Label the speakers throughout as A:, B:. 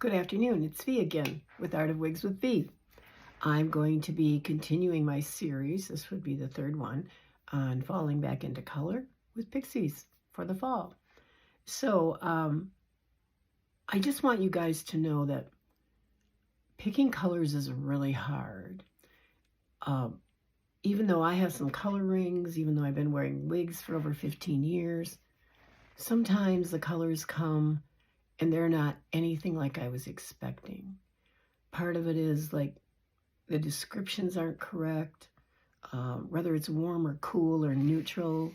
A: Good afternoon, it's V again with Art of Wigs with V. I'm going to be continuing my series, this would be the third one, on falling back into color with Pixies for the fall. So I just want you guys to know that picking colors is really hard. Even though I have some color rings, even though I've been wearing wigs for over 15 years, sometimes the colors come and they're not anything like I was expecting. Part of it is like the descriptions aren't correct. Whether it's warm or cool or neutral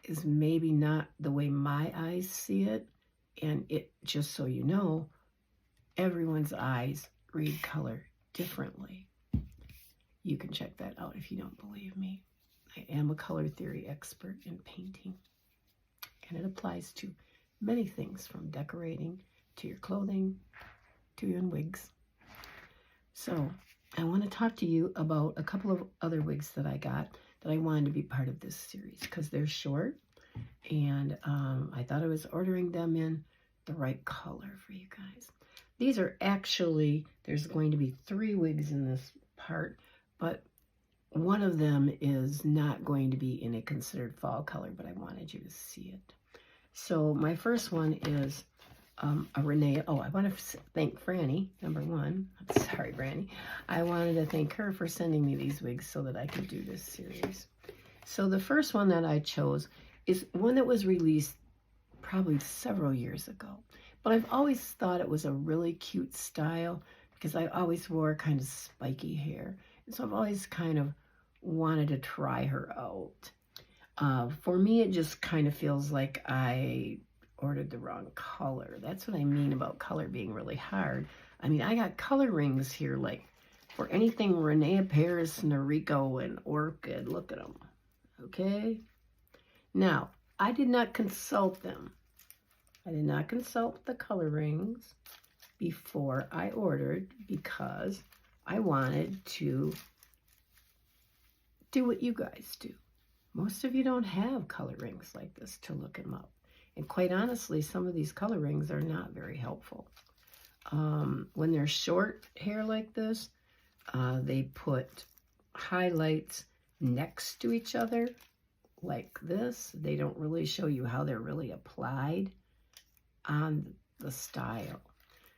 A: is maybe not the way my eyes see it. And it, just so you know, everyone's eyes read color differently. You can check that out if you don't believe me. I am a color theory expert in painting, and it applies to many things from decorating to your clothing to your wigs. So I want to talk to you about a couple of other wigs that I got that I wanted to be part of this series because they're short, and I thought I was ordering them in the right color for you guys. These are actually, there's going to be 3 wigs in this part, but one of them is not going to be in a considered fall color, but I wanted you to see it. So my first one is a Rene. Oh, I want to thank Frannie, number one. I'm sorry, Frannie. I wanted to thank her for sending me these wigs so that I could do this series. So the first one that I chose is one that was released probably several years ago. But I've always thought it was a really cute style because I always wore kind of spiky hair. And so I've always kind of wanted to try her out. For me, it just kind of feels like I ordered the wrong color. That's what I mean about color being really hard. I mean, I got color rings here, like for anything Rene, Paris, Noriko, and Orchid. Look at them, okay? Now, I did not consult them. I did not consult the color rings before I ordered because I wanted to do what you guys do. Most of you don't have color rings like this to look them up. And quite honestly, some of these color rings are not very helpful. When they're short hair like this, they put highlights next to each other like this. They don't really show you how they're really applied on the style.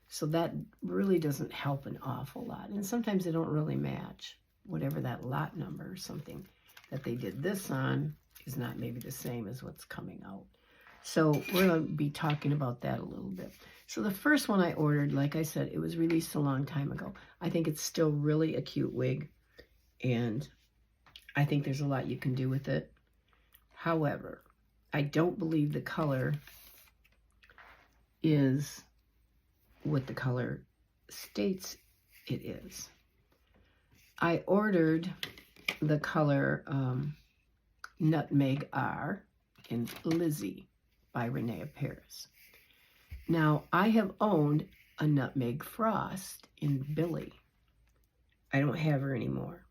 A: So that really doesn't help an awful lot. And sometimes they don't really match. Whatever that lot number or something that they did this on is not maybe the same as what's coming out. So we're going to be talking about that a little bit. So the first one I ordered, like I said, it was released a long time ago. I think it's still really a cute wig, and I think there's a lot you can do with it. However, I don't believe the color is what the color states it is. I ordered the color Nutmeg R in Lizzy by Rene of Paris. Now, I have owned a Nutmeg Frost in Billy. I don't have her anymore,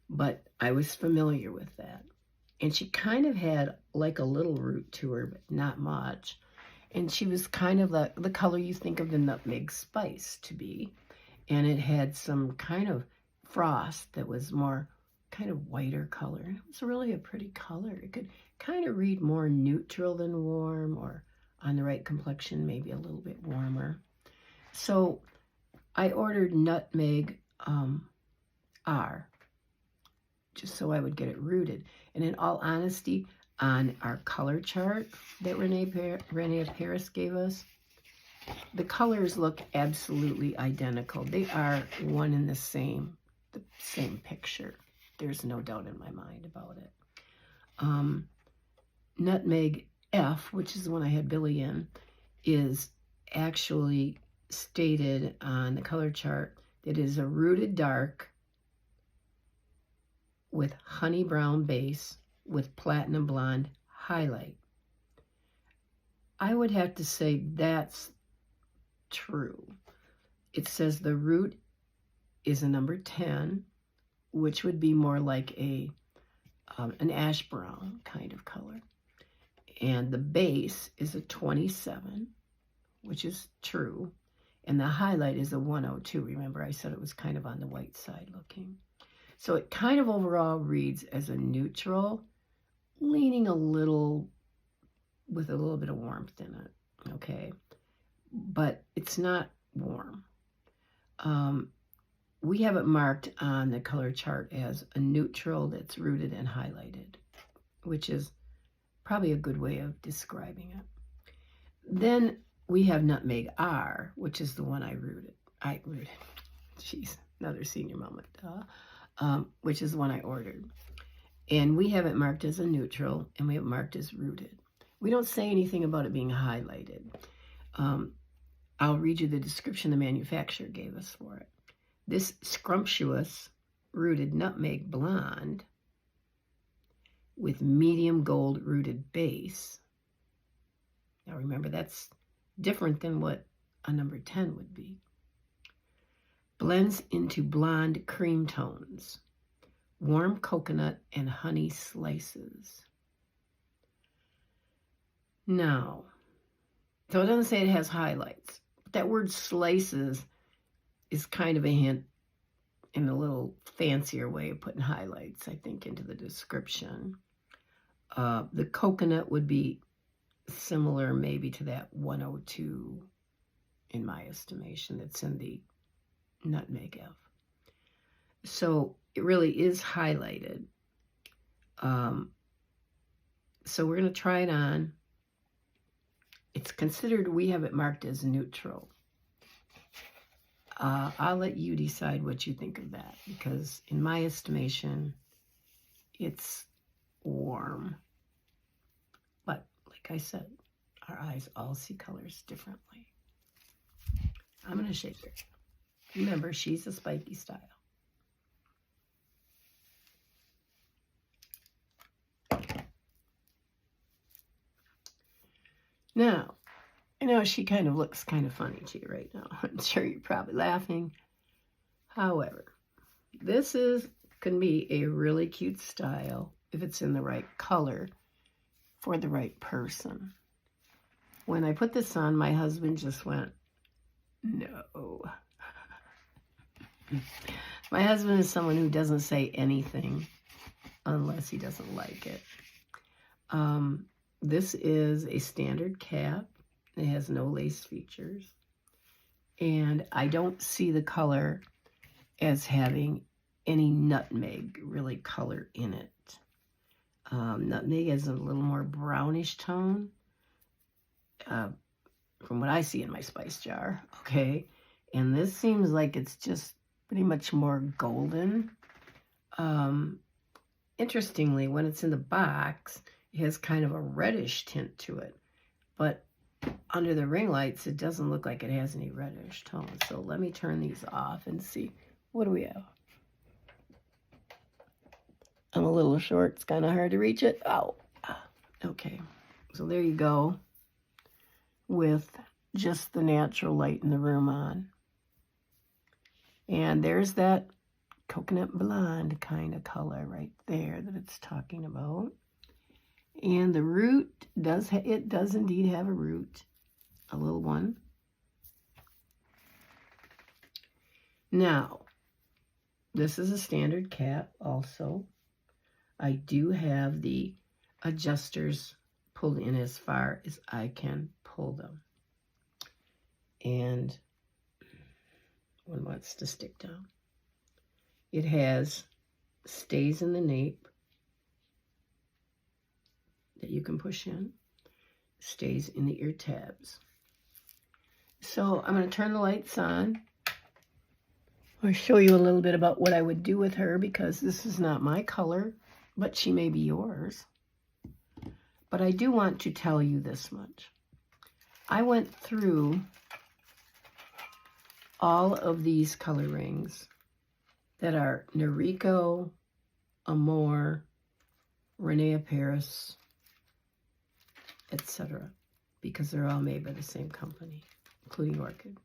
A: but I was familiar with that. And she kind of had like a little root to her, but not much. And she was kind of the color you think of the nutmeg spice to be. And it had some kind of frost that was more kind of whiter color. And it was really a pretty color. It could kind of read more neutral than warm, or on the right complexion, maybe a little bit warmer. So I ordered Nutmeg R, just so I would get it rooted. And in all honesty, on our color chart that Rene of Paris gave us, the colors look absolutely identical. They are one and the same picture. There's no doubt in my mind about it. Nutmeg F, which is the one I had Billy in, is actually stated on the color chart that it is a rooted dark with honey brown base with platinum blonde highlight. I would have to say that's true. It says the root is a number 10, which would be more like an ash brown kind of color. And the base is a 27, which is true. And the highlight is a 102. Remember, I said it was kind of on the white side looking. So it kind of overall reads as a neutral, leaning a little, with a little bit of warmth in it, okay? But it's not warm. We have it marked on the color chart as a neutral that's rooted and highlighted, which is probably a good way of describing it. Then we have Nutmeg R, which is the one I rooted. Jeez, another senior moment. Which is the one I ordered. And we have it marked as a neutral, and we have it marked as rooted. We don't say anything about it being highlighted. I'll read you the description the manufacturer gave us for it. This scrumptious rooted nutmeg blonde with medium gold rooted base. Now remember, that's different than what a number 10 would be. Blends into blonde cream tones, warm coconut and honey slices. Now, so it doesn't say it has highlights. But that word slices is kind of a hint in a little fancier way of putting highlights, I think, into the description. The coconut would be similar maybe to that 102 in my estimation that's in the Nutmeg F. So it really is highlighted. So we're going to try it on. It's considered, we have it marked as neutral. I'll let you decide what you think of that, because in my estimation, it's warm. But like I said, our eyes all see colors differently. I'm going to shake her. Remember, she's a spiky style. Now, I know she kind of looks kind of funny to you right now. I'm sure you're probably laughing. However, this can be a really cute style if it's in the right color for the right person. When I put this on, my husband just went, no. My husband is someone who doesn't say anything unless he doesn't like it. This is a standard cap. It has no lace features. And I don't see the color as having any nutmeg really color in it. Nutmeg has a little more brownish tone from what I see in my spice jar, okay? And this seems like it's just pretty much more golden. Interestingly, when it's in the box, it has kind of a reddish tint to it. But under the ring lights, it doesn't look like it has any reddish tone. So let me turn these off and see. What do we have? I'm a little short. It's kind of hard to reach it. Oh, okay. So there you go with just the natural light in the room on. And there's that coconut blonde kind of color right there that it's talking about. And the root does indeed have a root, a little one. Now, this is a standard cap also. I do have the adjusters pulled in as far as I can pull them. And one wants to stick down. It has stays in the nape that you can push in, stays in the ear tabs. So I'm going to turn the lights on. I'll show you a little bit about what I would do with her, because this is not my color, but she may be yours. But I do want to tell you this much. I went through all of these color rings that are Noriko, Amore, Rene Paris, etc., because they're all made by the same company, including Orchid.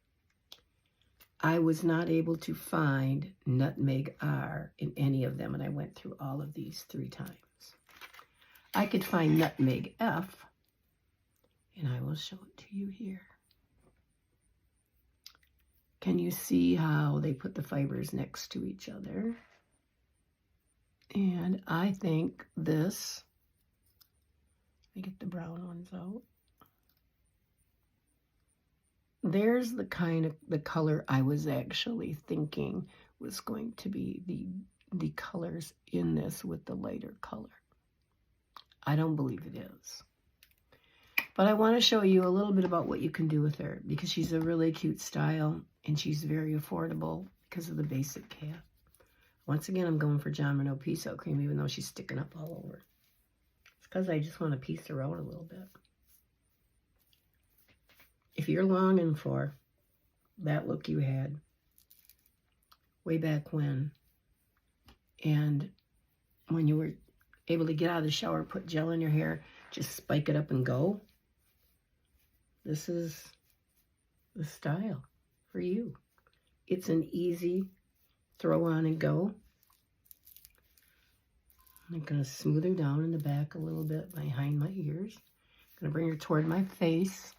A: I was not able to find Nutmeg R in any of them, and I went through all of these 3 times. I could find Nutmeg F, and I will show it to you here. Can you see how they put the fibers next to each other? And I think this, let me get the brown ones out. There's the kind of the color I was actually thinking was going to be the colors in this with the lighter color. I don't believe it is. But I want to show you a little bit about what you can do with her because she's a really cute style and she's very affordable because of the basic cap. Once again, I'm going for John Rene Piece Out Cream even though she's sticking up all over. It's because I just want to piece her out a little bit. If you're longing for that look you had way back when, and when you were able to get out of the shower, put gel in your hair, just spike it up and go, this is the style for you. It's an easy throw on and go. I'm going to smooth her down in the back a little bit behind my ears. I'm going to bring her toward my face.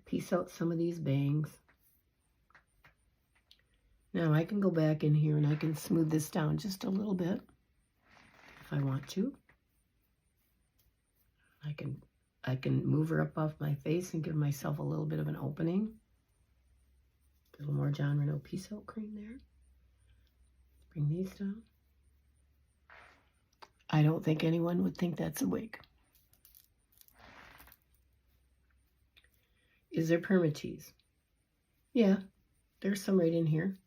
A: Piece out some of these bangs. Now I can go back in here and I can smooth this down just a little bit if I want to. I can move her up off my face and give myself a little bit of an opening. A little more John Rene Piece Out Cream there. Bring these down. I don't think anyone would think that's a wig. Is there permatease? Yeah, there's some right in here.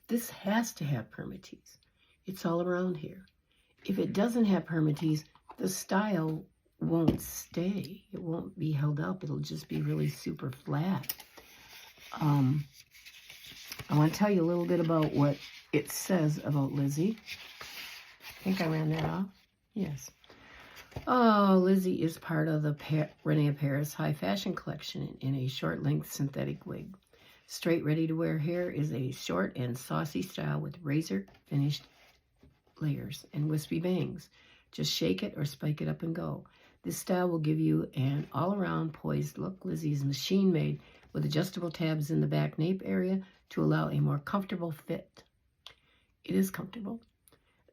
A: This has to have permatease. It's all around here. If it doesn't have permatease, the style won't stay. It won't be held up. It'll just be really super flat. I want to tell you a little bit about what it says about Lizzy. I think I ran that off. Yes. Oh, Lizzy is part of the Rene Paris High Fashion Collection in a short length synthetic wig. Straight ready to wear hair is a short and saucy style with razor finished layers and wispy bangs. Just shake it or spike it up and go. This style will give you an all-around poised look. Lizzy is machine made with adjustable tabs in the back nape area to allow a more comfortable fit. It is comfortable.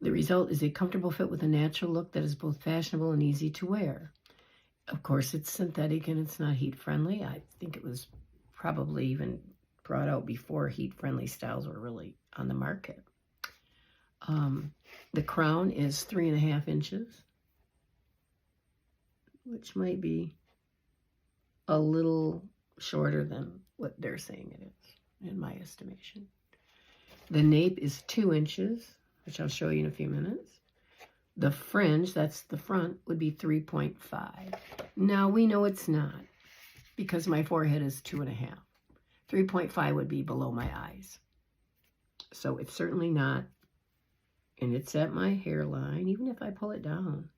A: The result is a comfortable fit with a natural look that is both fashionable and easy to wear. Of course, it's synthetic and it's not heat-friendly. I think it was probably even brought out before heat-friendly styles were really on the market. The crown is 3.5 inches, which might be a little shorter than what they're saying it is, in my estimation. The nape is 2 inches, which I'll show you in a few minutes. The fringe, that's the front, would be 3.5. Now, we know it's not, because my forehead is 2.5. 3.5 would be below my eyes. So it's certainly not, and it's at my hairline, even if I pull it down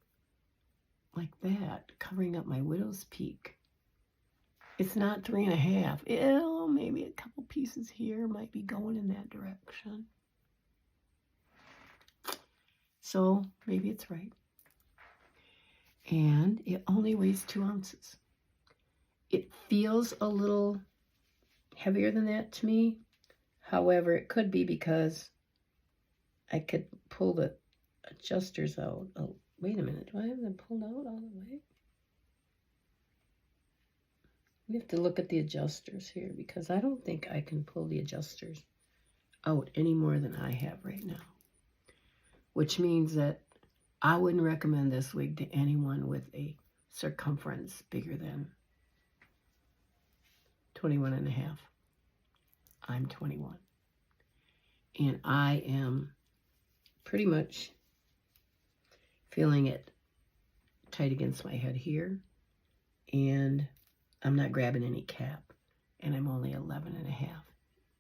A: like that, covering up my widow's peak. It's not 3.5. Ew, maybe a couple pieces here might be going in that direction. So maybe it's right. And it only weighs 2 ounces. It feels a little heavier than that to me. However, it could be because I could pull the adjusters out. Oh, wait a minute. Do I have them pulled out all the way? We have to look at the adjusters here because I don't think I can pull the adjusters out any more than I have right now. Which means that I wouldn't recommend this wig to anyone with a circumference bigger than 21.5. I'm 21. And I am pretty much feeling it tight against my head here. And I'm not grabbing any cap. And I'm only 11.5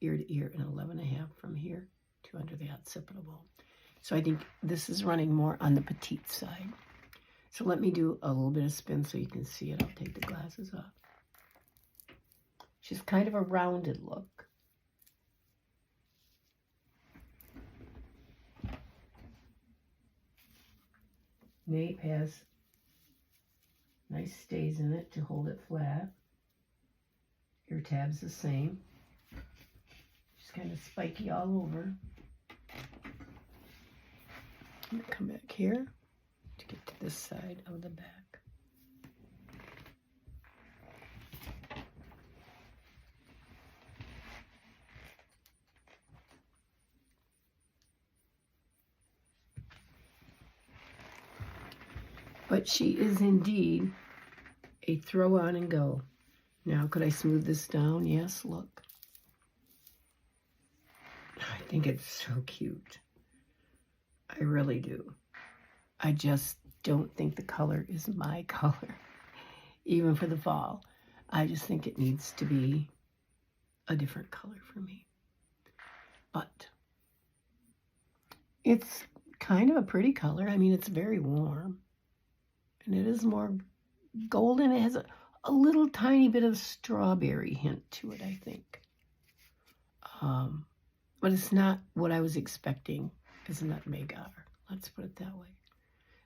A: ear to ear and 11.5 from here to under the occipital bone. So I think this is running more on the petite side. So let me do a little bit of spin so you can see it. I'll take the glasses off. She's kind of a rounded look. Nape has nice stays in it to hold it flat. her tab's the same. She's kind of spiky all over. I'm going to come back here to get to this side of the back. But she is indeed a throw on and go. Now, could I smooth this down? Yes, look. I think it's so cute. I really do. I just don't think the color is my color, even for the fall. I just think it needs to be a different color for me. But it's kind of a pretty color. I mean, it's very warm. And it is more golden. It has a little tiny bit of strawberry hint to it, I think. But it's not what I was expecting as a nutmeg otter. Let's put it that way.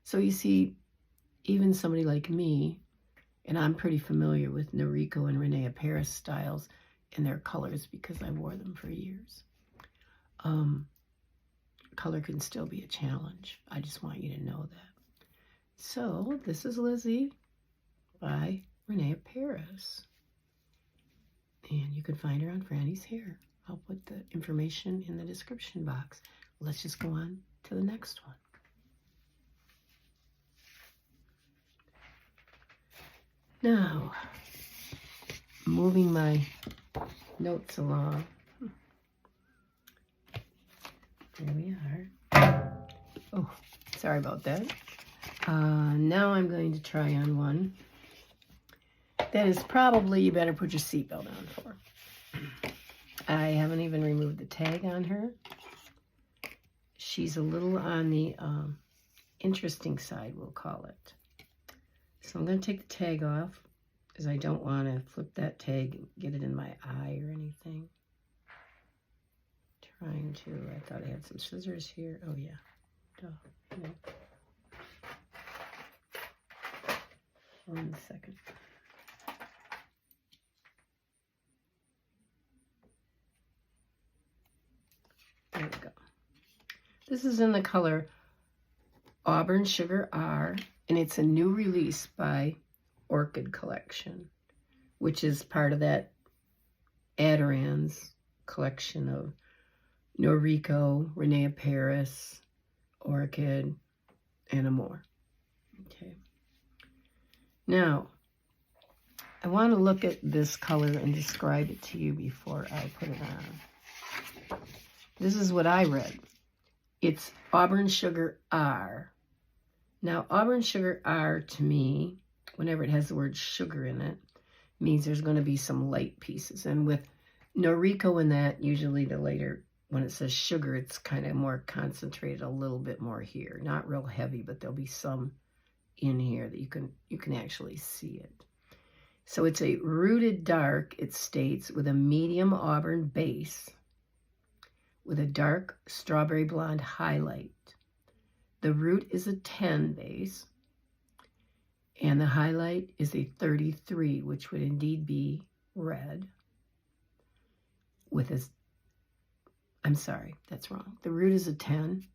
A: So you see, even somebody like me, and I'm pretty familiar with Noriko and Rene Paris styles and their colors because I wore them for years. Color can still be a challenge. I just want you to know that. So this is Lizzy by Rene Paris. And you can find her on Frannies Hair. I'll put the information in the description box. Let's just go on to the next one. Now, moving my notes along. There we are. Oh, sorry about that. Now I'm going to try on one that is probably you better put your seatbelt on for. I haven't even removed the tag on her. She's a little on the interesting side, we'll call it. So I'm going to take the tag off because I don't want to flip that tag and get it in my eye or anything. I thought I had some scissors here. Oh yeah. Duh. No. 1 second. There we go. This is in the color Auburn Sugar R, and it's a new release by Orchid Collection, which is part of that Adirond's collection of Noriko, Rene Paris, Orchid, and more. Okay. Now, I want to look at this color and describe it to you before I put it on. This is what I read. It's Auburn Sugar R. Now, Auburn Sugar R to me, whenever it has the word sugar in it, means there's going to be some light pieces. And with Noriko in that, usually the later, when it says sugar, it's kind of more concentrated a little bit more here. Not real heavy, but there'll be some in here that you can actually see it. So it's a rooted dark, it states, with a medium auburn base with a dark strawberry blonde highlight. The root is a 10 base and the highlight is a 33, which would indeed be red with a, I'm sorry, that's wrong. The root is a 10,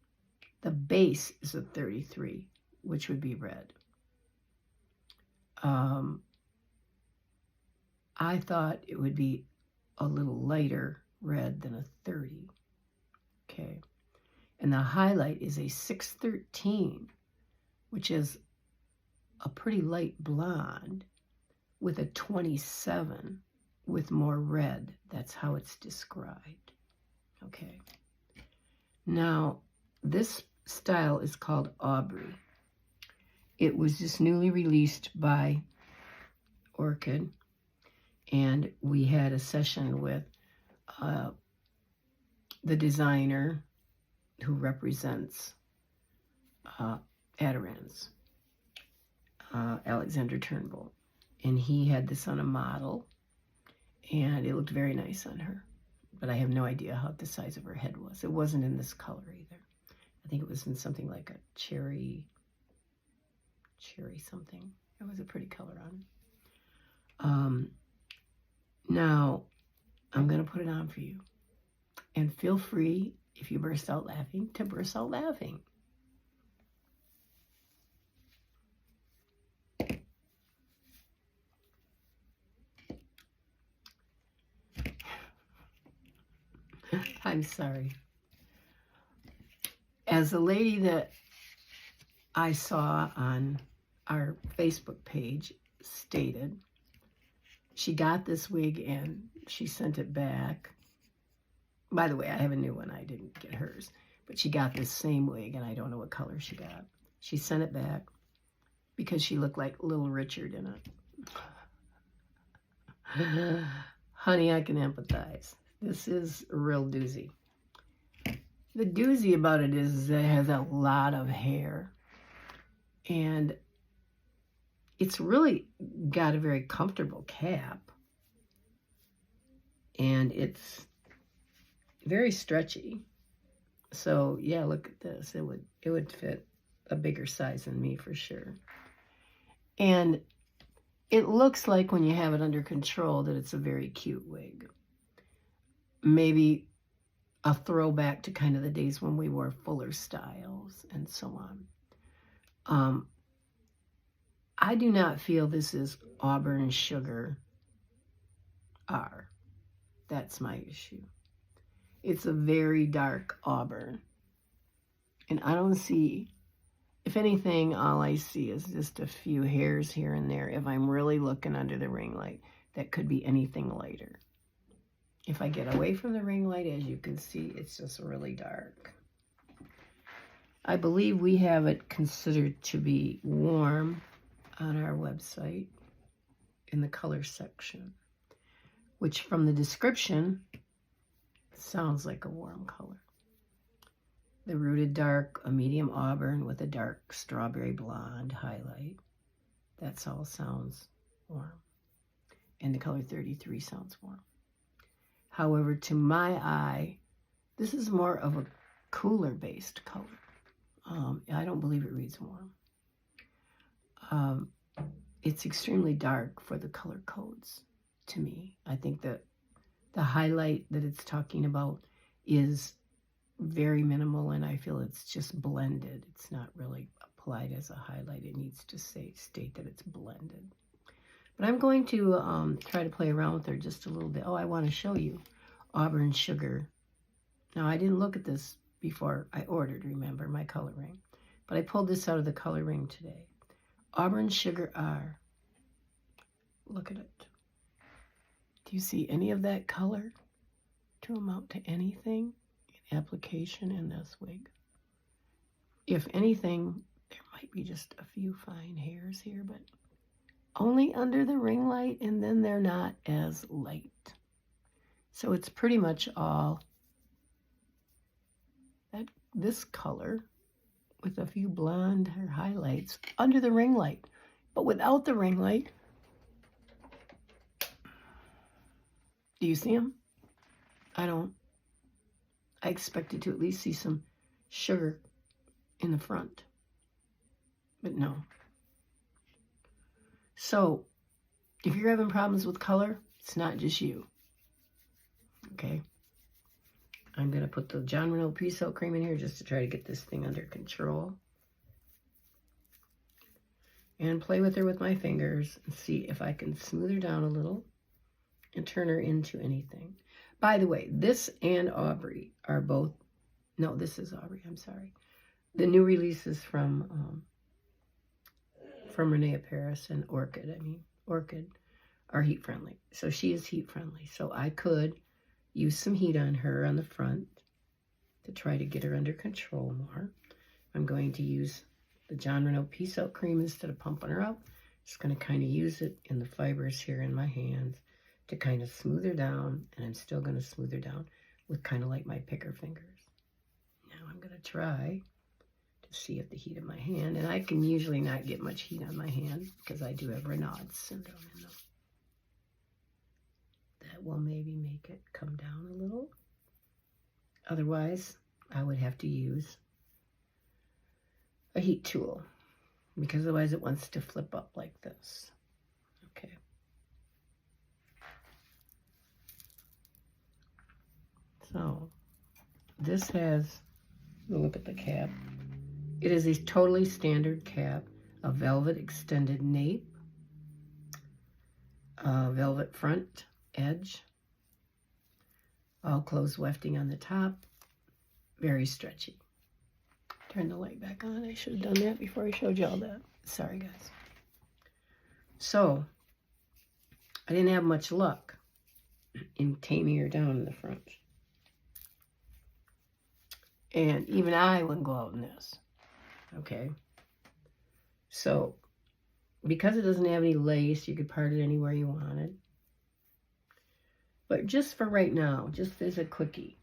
A: the base is a 33, which would be red. I thought it would be a little lighter red than a 30. Okay. And the highlight is a 613, which is a pretty light blonde with a 27 with more red. That's how it's described. Okay. Now, this style is called Aubrey. It was just newly released by Orchid, and we had a session with the designer who represents Adirond's, Alexander Turnbull, and he had this on a model, and it looked very nice on her, but I have no idea how the size of her head was. It wasn't in this color either. I think it was in something like a cherry something. It was a pretty color on it. Now, I'm going to put it on for you. And feel free, if you burst out laughing, to burst out laughing. I'm sorry. As a lady that I saw on our Facebook page stated, she got this wig and she sent it back. By the way, I have a new one. I didn't get hers. But she got this same wig, and I don't know what color she got. She sent it back because she looked like Little Richard in it. Honey, I can empathize. This is a real doozy. The doozy about it is that it has a lot of hair. And it's really got a very comfortable cap. And it's very stretchy. So yeah, look at this. It would fit a bigger size than me for sure. And it looks like when you have it under control that it's a very cute wig. Maybe a throwback to kind of the days when we wore fuller styles and so on. I do not feel this is Auburn Sugar R. That's my issue. It's a very dark auburn. And I don't see, if anything, all I see is just a few hairs here and there. If I'm really looking under the ring light, that could be anything lighter. If I get away from the ring light, as you can see, it's just really dark. I believe we have it considered to be warm on our website in the color section, which from the description sounds like a warm color. The rooted dark, a medium auburn with a dark strawberry blonde highlight. That's all sounds warm. And the color 33 sounds warm. However, to my eye, this is more of a cooler based color. I don't believe it reads warm. It's extremely dark for the color codes to me. I think that the highlight that it's talking about is very minimal, and I feel it's just blended. It's not really applied as a highlight. It needs to state that it's blended. But I'm going to try to play around with her just a little bit. Oh, I want to show you Auburn Sugar. Now, I didn't look at this before I ordered, remember, my color ring. But I pulled this out of the color ring today. Auburn Sugar R. Look at it. Do you see any of that color to amount to anything in application in this wig? If anything, there might be just a few fine hairs here, but only under the ring light, and then they're not as light. So it's pretty much all this color with a few blonde hair highlights under the ring light. But without the ring light, do you see them? I don't. I expected to at least see some sugar in the front, but no. So, if you're having problems with color, it's not just you. Okay? I'm going to put the John Rene Pre-Soak Cream in here just to try to get this thing under control. And play with her with my fingers and see if I can smooth her down a little and turn her into anything. By the way, this and Aubrey are both, no, this is Aubrey, I'm sorry. The new releases from Rene Paris and Orchid are heat friendly. So she is heat friendly. So I could use some heat on her on the front to try to get her under control more. I'm going to use the John Rene Pre-Soak Cream instead of pumping her out. Just going to kind of use it in the fibers here in my hands to kind of smooth her down, and I'm still going to smooth her down with kind of like my picker fingers. Now I'm going to try to see if the heat of my hand, and I can usually not get much heat on my hand because I do have Raynaud's syndrome in them. That will maybe make it come down a little. Otherwise, I would have to use a heat tool because otherwise it wants to flip up like this. Okay. So this has, look at the cap. It is a totally standard cap, a velvet extended nape, velvet front edge, all closed wefting on the top, very stretchy. Turn the light back on. I should have done that before I showed you all that. Sorry, guys. So, I didn't have much luck in taming her down in the front. And even I wouldn't go out in this. Okay? So, because it doesn't have any lace, you could part it anywhere you wanted. But just for right now, just as a quickie,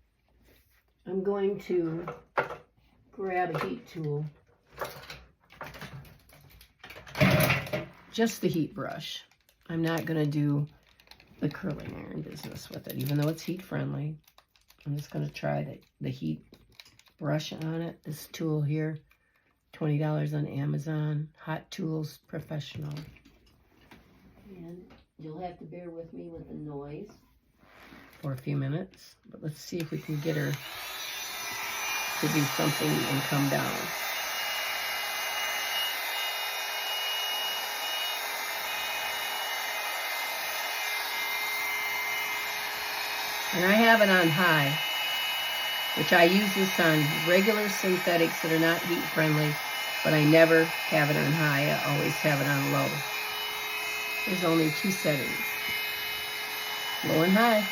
A: I'm going to grab a heat tool. Just the heat brush. I'm not going to do the curling iron business with it, even though it's heat friendly. I'm just going to try the heat brush on it. This tool here, $20 on Amazon. Hot Tools Professional. And you'll have to bear with me with the noise for a few minutes. But let's see if we can get her to do something and come down. And I have it on high, which I use this on regular synthetics that are not heat friendly, but I never have it on high. I always have it on low. There's only 2 settings, low and high.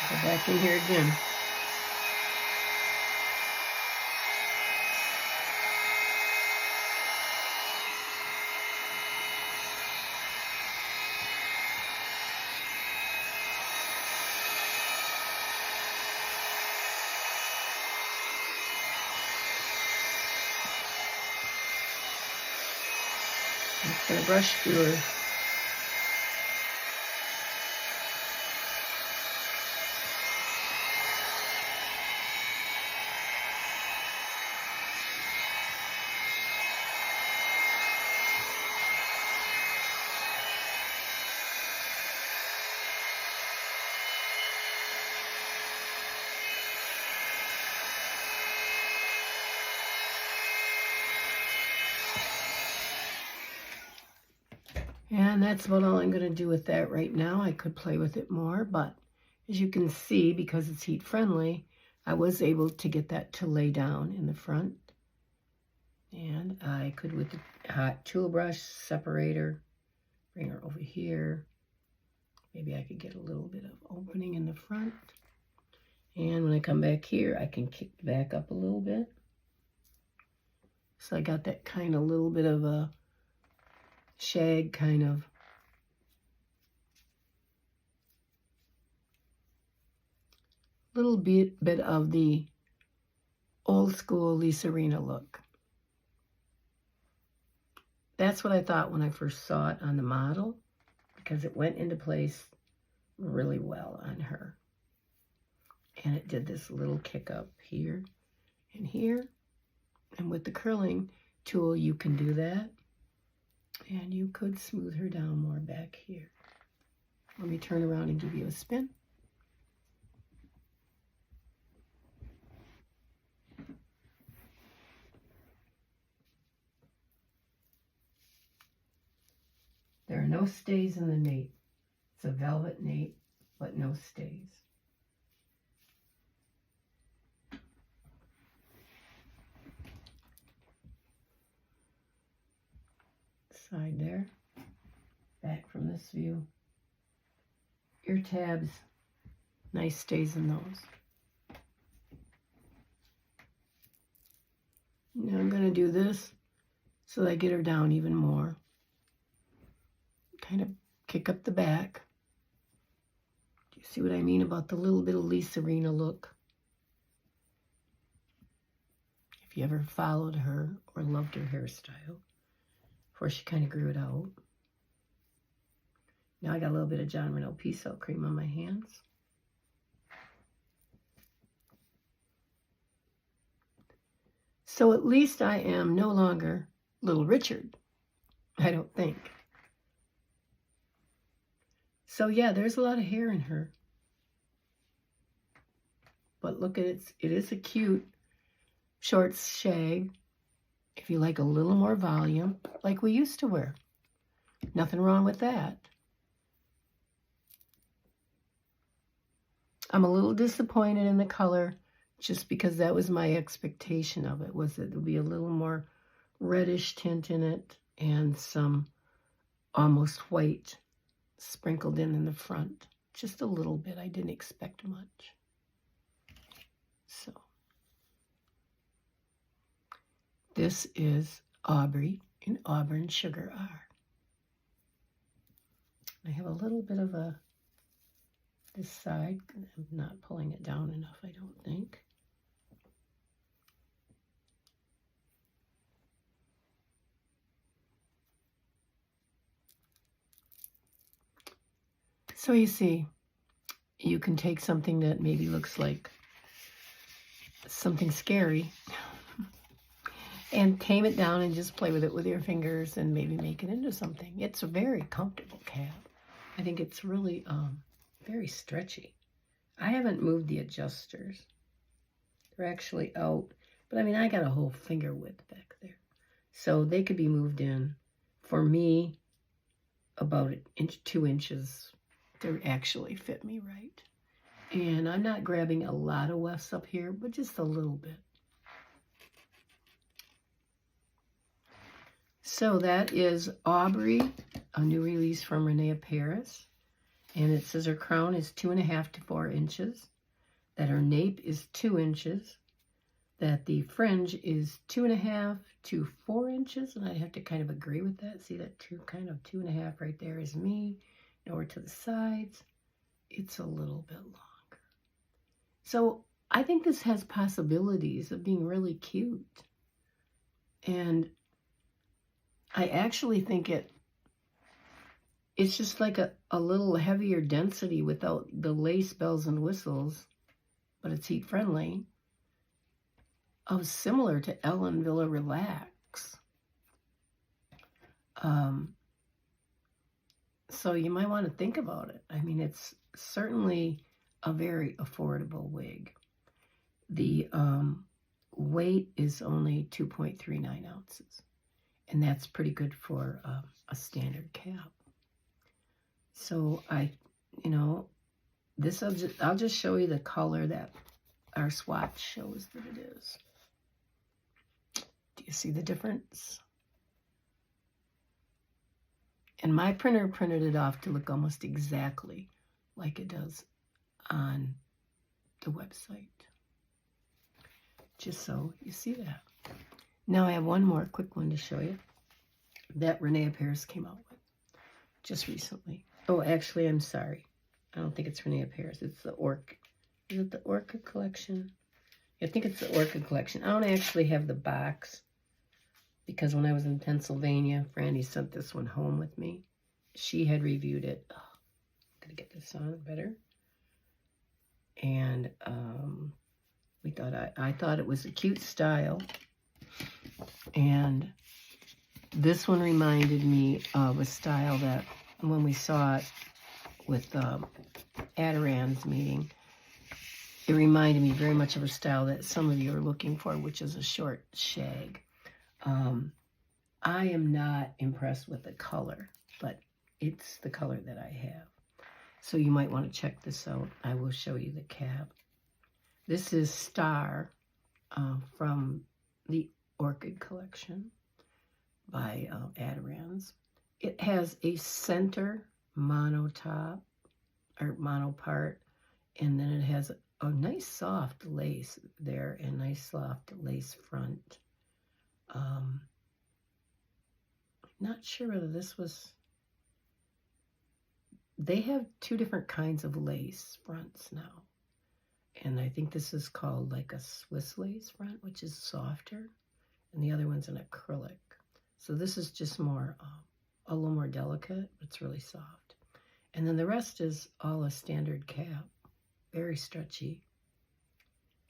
A: Go back in here again. I'm just going to brush through her. And that's about all I'm going to do with that right now. I could play with it more, but as you can see, because it's heat friendly, I was able to get that to lay down in the front. And I could, with the hot tool brush separator, bring her over here. Maybe I could get a little bit of opening in the front. And when I come back here, I can kick back up a little bit. So I got that kind of little bit of a shag kind of little bit of the old school Lisa Rene look. That's what I thought when I first saw it on the model, because it went into place really well on her. And it did this little kick up here and here. And with the curling tool, you can do that. And you could smooth her down more back here. Let me turn around and give you a spin. There are no stays in the nape. It's a velvet nape, but no stays. Side there, back from this view. Ear tabs, nice stays in those. Now I'm going to do this so that I get her down even more. Kind of kick up the back. Do you see what I mean about the little bit of Lisa Rene look? If you ever followed her or loved her hairstyle. Before she kind of grew it out. Now I got a little bit of John Rene Peace Out cream on my hands. So at least I am no longer Little Richard, I don't think. So yeah, there's a lot of hair in her. But look at it, it is a cute short shag. If you like a little more volume, like we used to wear. Nothing wrong with that. I'm a little disappointed in the color just because that was my expectation of it, was that there would be a little more reddish tint in it and some almost white sprinkled in the front. Just a little bit. I didn't expect much. So this is Aubrey in Auburn Sugar R. I have a little bit of this side. I'm not pulling it down enough, I don't think. So you see, you can take something that maybe looks like something scary and tame it down and just play with it with your fingers and maybe make it into something. It's a very comfortable cap. I think it's really very stretchy. I haven't moved the adjusters. They're actually out, but I mean, I got a whole finger width back there. So they could be moved in, for me, about 2 inches. They actually fit me right. And I'm not grabbing a lot of wefts up here, but just a little bit. So that is Aubrey, a new release from Rene Paris. And it says her crown is 2.5 to 4 inches, that her nape is 2 inches, that the fringe is 2.5 to 4 inches, and I'd have to kind of agree with that. See that 2.5 right there is me. And over to the sides, it's a little bit longer. So I think this has possibilities of being really cute. And I actually think it's just like a little heavier density without the lace bells and whistles, but it's heat friendly. Oh, similar to Ellen Villa Relax. So you might want to think about it. I mean, it's certainly a very affordable wig. The weight is only 2.39 ounces, and that's pretty good for a standard cap. So I'll just show you the color that our swatch shows that it is. Do you see the difference? And my printer printed it off to look almost exactly like it does on the website. Just so you see that. Now I have one more quick one to show you that Rene Paris came out with just recently. Oh, actually, I'm sorry. I don't think it's Rene Paris. It's the Orchid. Is it the Orchid collection? I think it's the Orchid collection. I don't actually have the box because when I was in Pennsylvania, Frannie sent this one home with me. She had reviewed it. Oh, I'm gonna get this on better. And I thought it was a cute style. And this one reminded me of a style that when we saw it with Adiran's meeting, it reminded me very much of a style that some of you are looking for, which is a short shag. I am not impressed with the color, but it's the color that I have. So you might want to check this out. I will show you the cap. This is Star from the Orchid collection by Adiran's. It has a center mono top, or mono part, and then it has a nice soft lace there and nice soft lace front. Not sure whether this was... They have 2 different kinds of lace fronts now. And I think this is called like a Swiss lace front, which is softer. And the other one's an acrylic. So this is just more, a little more delicate. But it's really soft. And then the rest is all a standard cap. Very stretchy.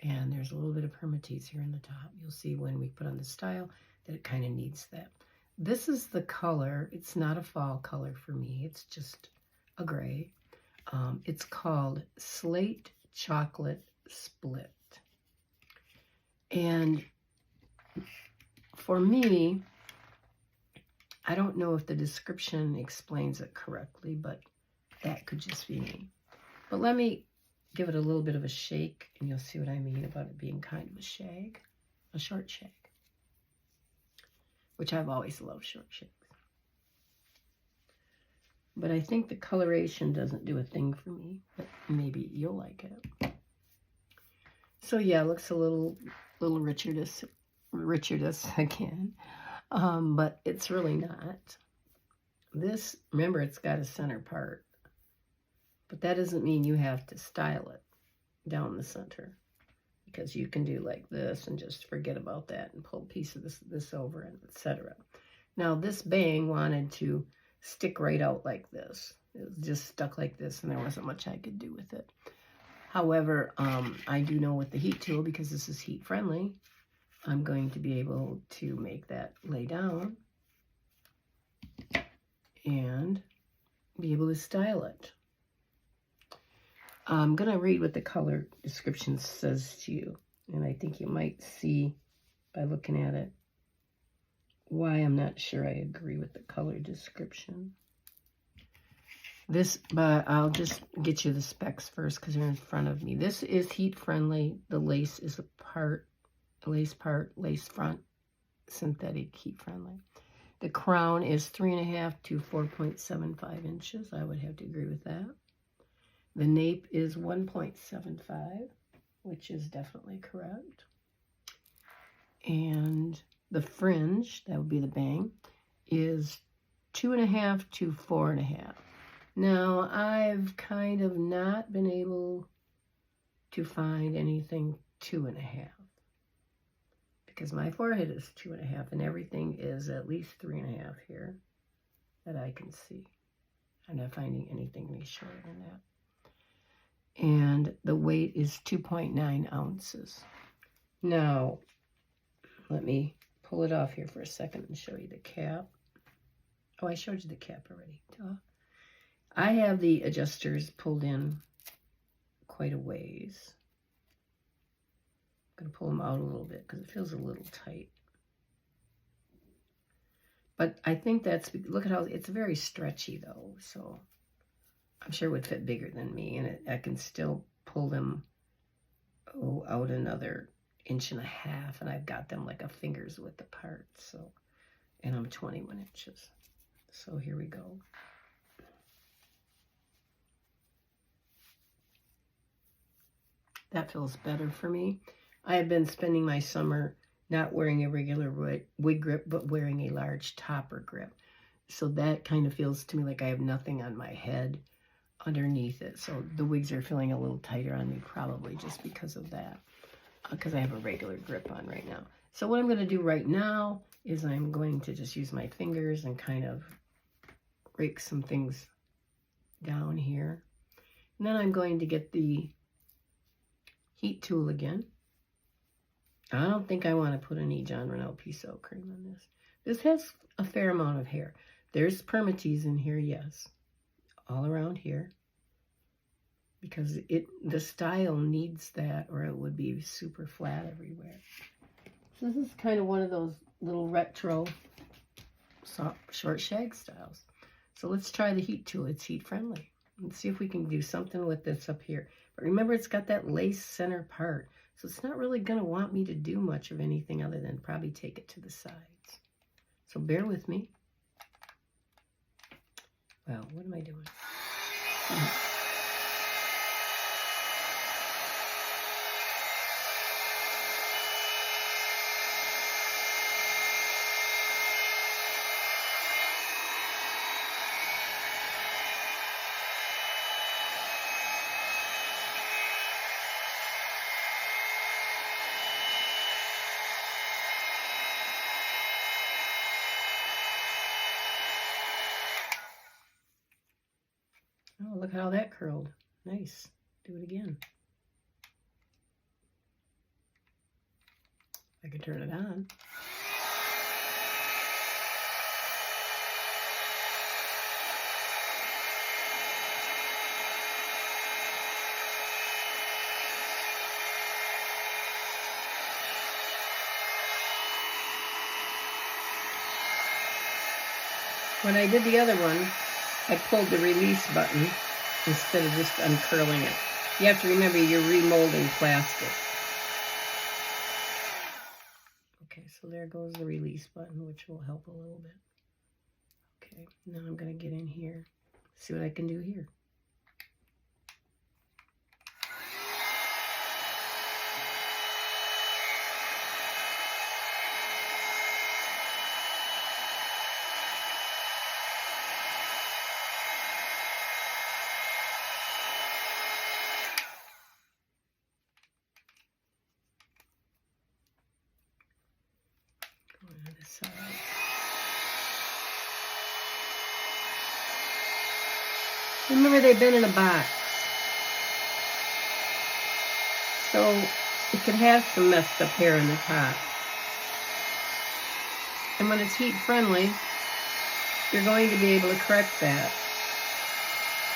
A: And there's a little bit of permatease here in the top. You'll see when we put on the style that it kind of needs that. This is the color. It's not a fall color for me. It's just a gray. It's called Slate Chocolate Split. And for me, I don't know if the description explains it correctly, but that could just be me. But let me give it a little bit of a shake, and you'll see what I mean about it being kind of a shag, a short shag, which I've always loved short shags. But I think the coloration doesn't do a thing for me, but maybe you'll like it. So yeah, it looks a little Richardus again, but it's really not. This, remember, it's got a center part. But that doesn't mean you have to style it down the center, because you can do like this and just forget about that and pull a piece of this over, and etc. Now this bang wanted to stick right out like this. It was just stuck like this, and there wasn't much I could do with it. However, I do know with the heat tool, because this is heat friendly, I'm going to be able to make that lay down and be able to style it. I'm going to read what the color description says to you, and I think you might see by looking at it why I'm not sure I agree with the color description. But I'll just get you the specs first because they're in front of me. This is heat friendly. The lace is lace front, synthetic, heat friendly. The crown is 3.5 to 4.75 inches. I would have to agree with that. The nape is 1.75, which is definitely correct. And the fringe, that would be the bang, is 2.5 to 4.5. Now, I've kind of not been able to find anything 2.5, because my forehead is 2.5 and everything is at least 3.5 here that I can see. I'm not finding anything any shorter than that. And the weight is 2.9 ounces. Now, let me pull it off here for a second and show you the cap. Oh, I showed you the cap already. Duh. I have the adjusters pulled in quite a ways. I'm going to pull them out a little bit because it feels a little tight. But I think that's, look at how, it's very stretchy though, so I'm sure it would fit bigger than me, and I can still pull them out another 1.5 inches, and I've got them like a finger's width apart. So, and I'm 21 inches. So here we go. That feels better for me. I have been spending my summer not wearing a regular wig grip, but wearing a large topper grip. So that kind of feels to me like I have nothing on my head underneath it. So the wigs are feeling a little tighter on me, probably just because of that, because I have a regular grip on right now. So what I'm going to do right now is I'm going to just use my fingers and kind of rake some things down here. And then I'm going to get the heat tool again. I don't think I want to put any John Rene Piso cream on this. This has a fair amount of hair. There's permatease in here, yes, all around here, because the style needs that, or it would be super flat everywhere. So this is kind of one of those little retro short shag styles. So let's try the heat tool. It's heat friendly. Let's see if we can do something with this up here. But remember, it's got that lace center part, so it's not really going to want me to do much of anything other than probably take it to the sides. So bear with me. Well, what am I doing? Oh, look how that curled. Nice. Do it again. can turn it on. When I did the other one, I pulled the release button instead of just uncurling it. You have to remember you're remolding plastic. Okay, so there goes the release button, which will help a little bit. Okay, now I'm going to get in here, see what I can do here. Side. Remember, they've been in a box, so it could have some messed up hair in the top. And when it's heat friendly, you're going to be able to correct that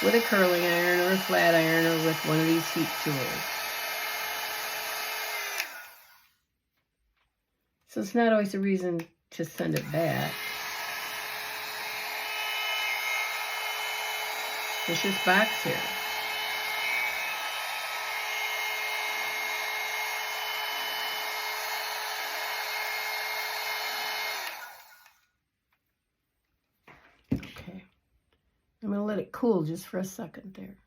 A: with a curling iron or a flat iron or with one of these heat tools. So it's not always a reason to send it back. It's just box here. Okay. I'm going to let it cool just for a second there.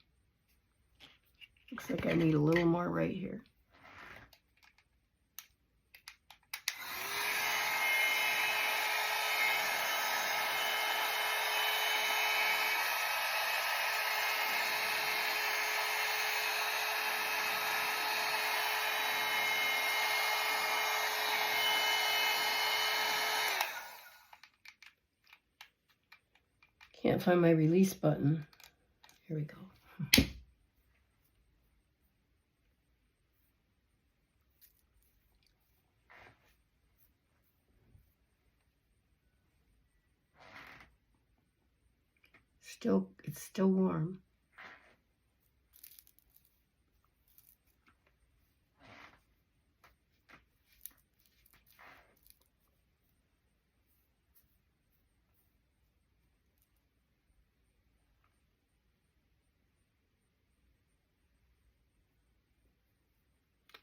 A: Looks like I need a little more right here. Can't find my release button. Here we go. It's still warm.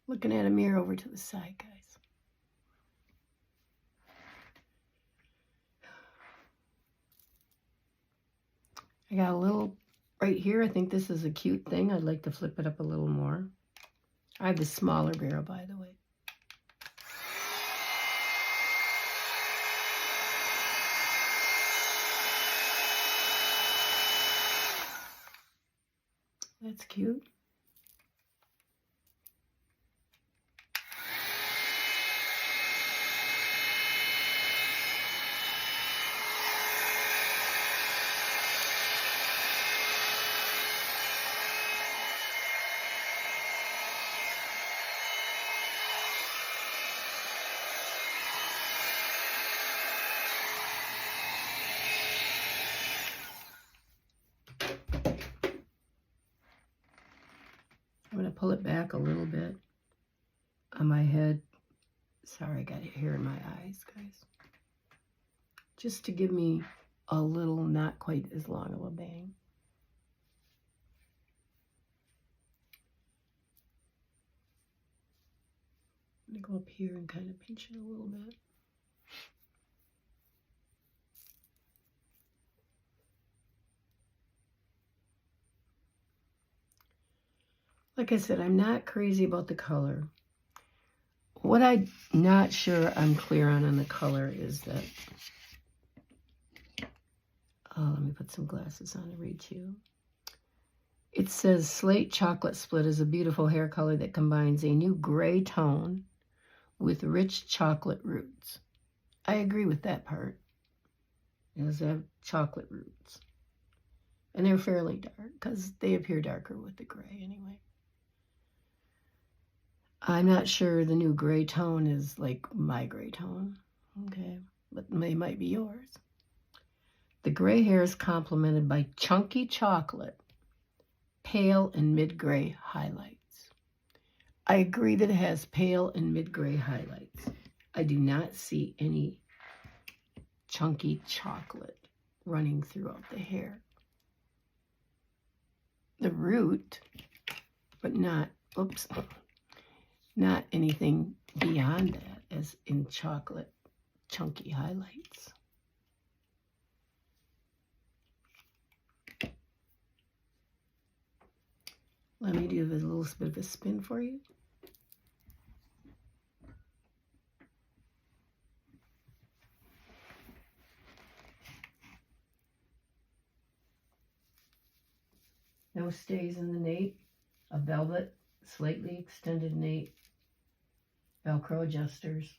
A: Looking at a mirror over to the side, guys. I got a little right here. I think this is a cute thing. I'd like to flip it up a little more. I have the smaller barrel, by the way. That's cute. I'm going to pull it back a little bit on my head. Sorry, I got hair in my eyes, guys. Just to give me a little, not quite as long of a bang. I'm going to go up here and kind of pinch it a little bit. Like I said, I'm not crazy about the color. What I'm not sure I'm clear on the color is that, let me put some glasses on to read to you. It says Slate Chocolate Split is a beautiful hair color that combines a new gray tone with rich chocolate roots. I agree with that part. It does have chocolate roots. And they're fairly dark because they appear darker with the gray anyway. I'm not sure the new gray tone is like my gray tone, okay, but it might be yours. The gray hair is complemented by chunky chocolate, pale and mid-gray highlights. I agree that it has pale and mid-gray highlights. I do not see any chunky chocolate running throughout the hair. The root, but not, oops, not anything beyond that as in chocolate chunky highlights. Let me do a little bit of a spin for you. No stays in the nape, a velvet, slightly extended nape, Velcro adjusters.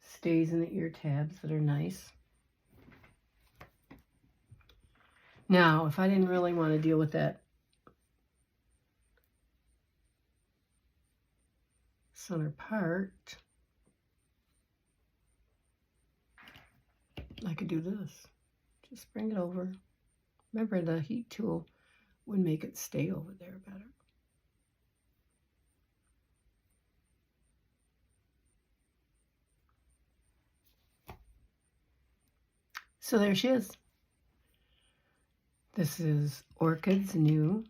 A: Stays in the ear tabs that are nice. Now, if I didn't really want to deal with that center part, I could do this. Just bring it over. Remember, the heat tool would make it stay over there better. So there she is. This is Orchid's new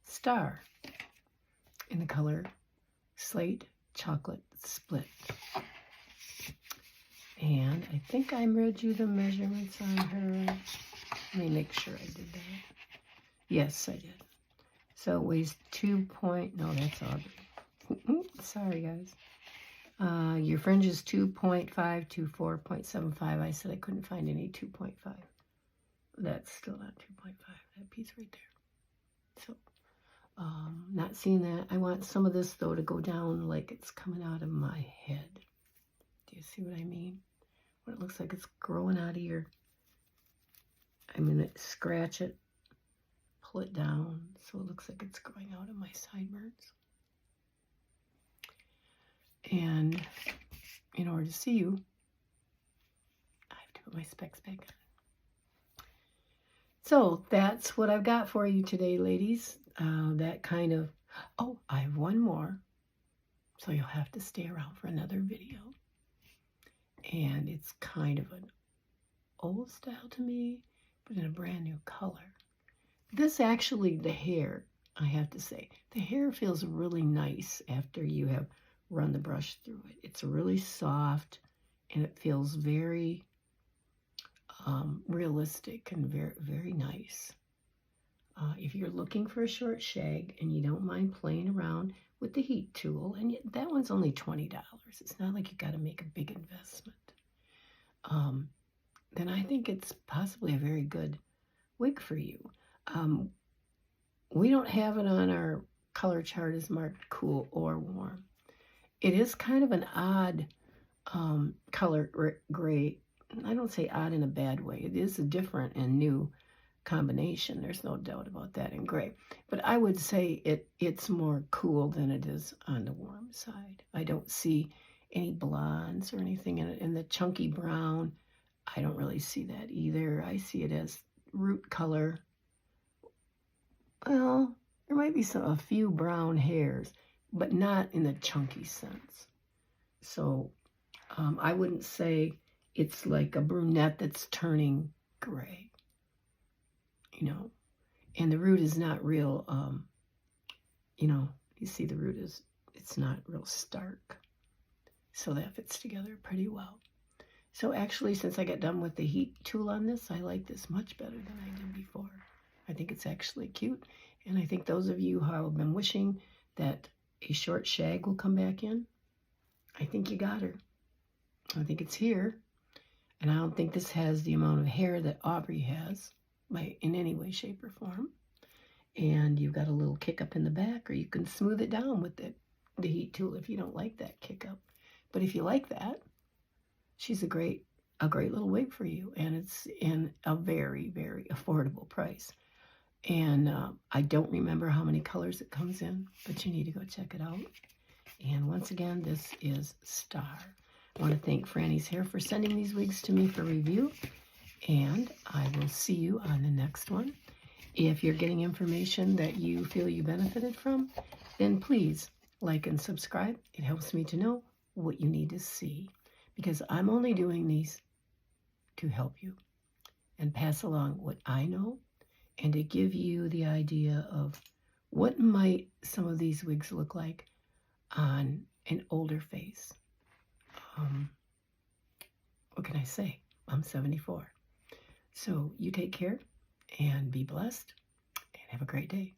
A: Star in the color Slate Chocolate Split. And I think I read you the measurements on her. Let me make sure I did that. Yes, I did. So it weighs no, that's Aubrey. Sorry, guys. Your fringe is 2.5 to 4.75. I said I couldn't find any 2.5. That's still not 2.5, that piece right there. So, not seeing that. I want some of this, though, to go down like it's coming out of my head. Do you see what I mean? When it looks like it's growing out of your... I'm going to scratch it, pull it down, so it looks like it's growing out of my sideburns. And in order to see you, I have to put my specs back on. So that's what I've got for you today, ladies. That kind of... Oh, I have one more. So you'll have to stay around for another video. And it's kind of an old style to me, but in a brand new color. This actually, the hair, I have to say, the hair feels really nice after you have run the brush through it. It's really soft, and it feels very realistic and very, very nice. If you're looking for a short shag and you don't mind playing around with the heat tool, and that one's only $20. It's not like you got to make a big investment. Then I think it's possibly a very good wig for you. We don't have it on our color chart as marked cool or warm. It is kind of an odd color gray. I don't say odd in a bad way. It is a different and new combination. There's no doubt about that in gray. But I would say it's more cool than it is on the warm side. I don't see any blondes or anything in it. And the chunky brown, I don't really see that either. I see it as root color. Well, there might be a few brown hairs, but not in the chunky sense. So I wouldn't say it's like a brunette that's turning gray, you know. And the root is not real, you know, you see the root is, it's not real stark. So that fits together pretty well. So actually, since I got done with the heat tool on this, I like this much better than I did before. I think it's actually cute. And I think those of you who have been wishing that a short shag will come back in, I think you got her. I think it's here. And I don't think this has the amount of hair that Aubrey has in any way, shape, or form. And you've got a little kick up in the back, or you can smooth it down with the heat tool if you don't like that kick up. But if you like that, she's a great little wig for you, and it's in a very, very affordable price. And I don't remember how many colors it comes in, but you need to go check it out. And once again, this is Star. I want to thank Frannies Hair for sending these wigs to me for review, and I will see you on the next one. If you're getting information that you feel you benefited from, then please like and subscribe. It helps me to know what you need to see, because I'm only doing these to help you and pass along what I know, and to give you the idea of what might some of these wigs look like on an older face. What can I say? I'm 74. So you take care and be blessed and have a great day.